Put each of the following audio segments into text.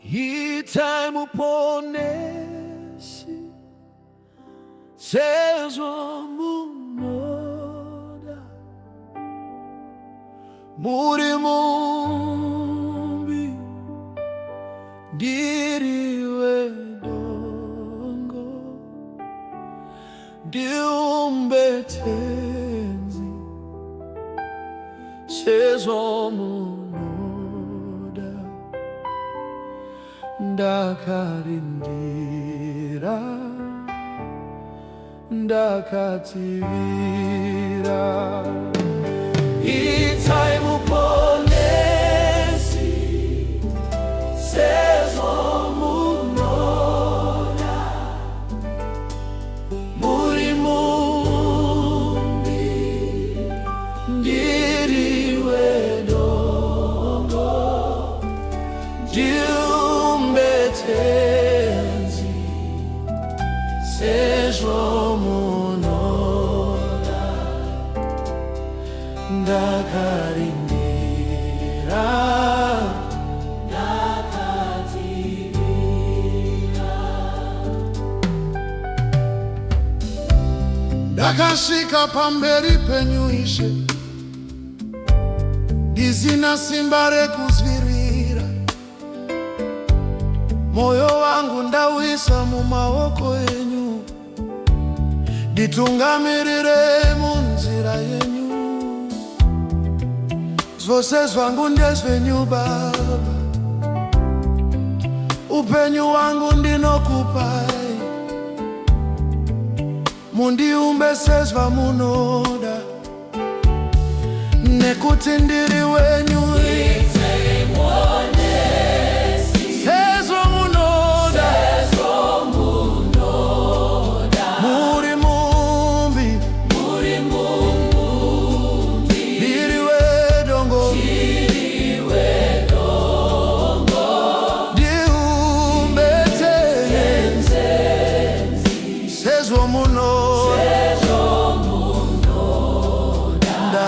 Itai muponesi sezwa munoda muri mumbi diriwe dongo diumbetenzi sezwa munoda ndakarindira ndakativira itai muponesi sezwa munoda muri mumbi ndiriwe dongo diumbetenzi sezwa munoda ndakarindira ndakativira ndakasvika pamberi penyu Ishe, ndisina simba rekuzvirira. Moyo wangu ndauisa mumaoko enyu, nditungamirire munzira yenyu. Zvose zvangu ndezvenyu Baba, upenyu wangu ndinokupai. Mundiumbe sezvamunoda, nekuti ndiri wenyu.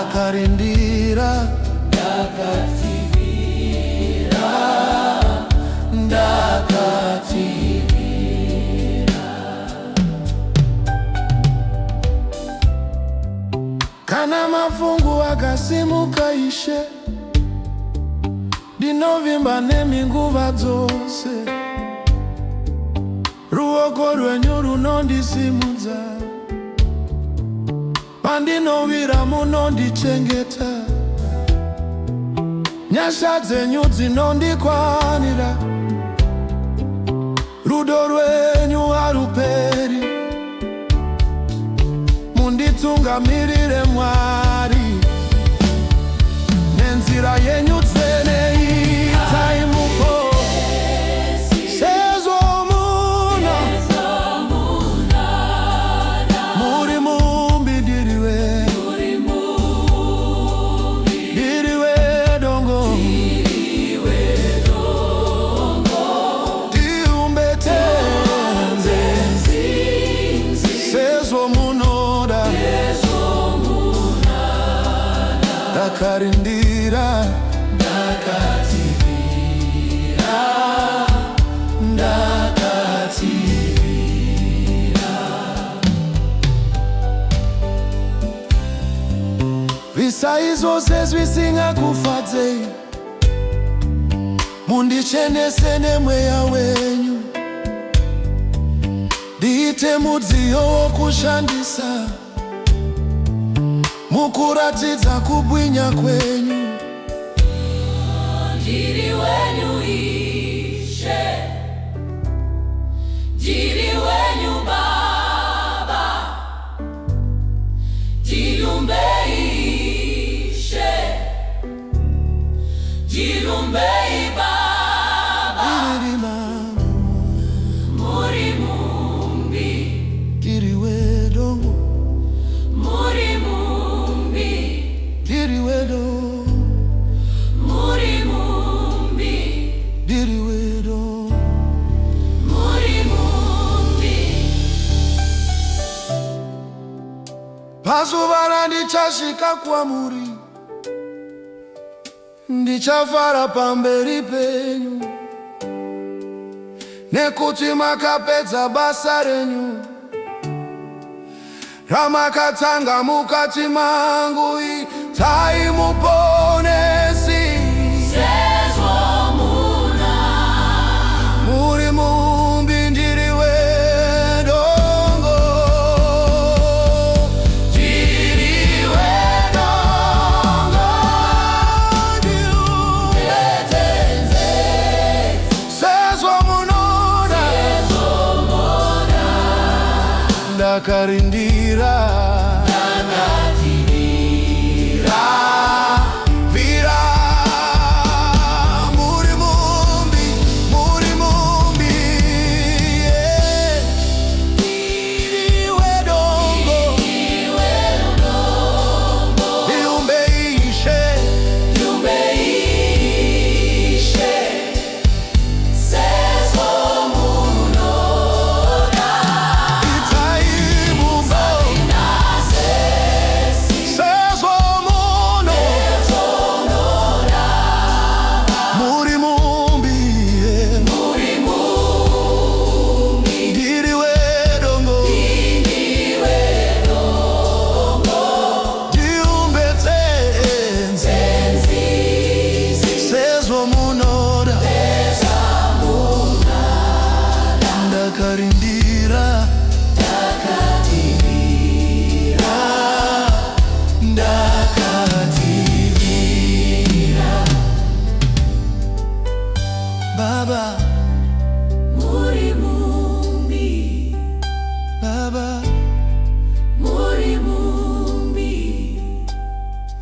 Ndakarindira ndakativira ndakativira. Kana mafungu akasimuka Ishe, ndinovimba nemi nguva dzose. Ruoko rwenyu runondisimudza, pandinovira munondichengeta. Nyasha dzenyu dzinondikwanira, rudo rwenyu haruperi. Munditungamirire Mwari, nenzira yenyu tsvene. Itai muponesi sezwa munoda muri mumbi ndiriwe dongo diumbetenzi sezwa munoda ndakarindira ndakativira ndakativira. Visai zvose zvisingakufadzei, mundichenese nemweya wenyu. Ndiite mudziyo wokushandisa mukuratidza kubwinya kwenyu. Ndiri wenyu Ishe, ndiri wenyu Baba, ndiumbei Ishe, ndiumbei Baba. Muri mumbi Ndiriwe dongo muri mumbi ndiriwe dongo muri mumbi ndiriwe dongo. muri mumbi. Pazuva randichasvika kwamuri, ndichafara pamberi penyu. nekuti makapedza basa renyu, ramakatanga mukati mangu, itai muponesi. Sezvo muna Muri mumbi ndiri wedongo, ndiri wedongo, ndiumbeteze. sezvo munoda, ndakarindira. Vira, muri mumbi, yeah. Ndiri wedongo, ndiumbeishe. Sezvo munoda Itai mumbo, nasesi. sezvo muno. Muri mumbi, yeah. Muri mumbi, Ndiri wedongo, ndiumbeteze. Sezvo munoda, ndakarindira. Ndakatirira. Baba, muri mumbi, Baba, muri mumbi.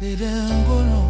Edengono.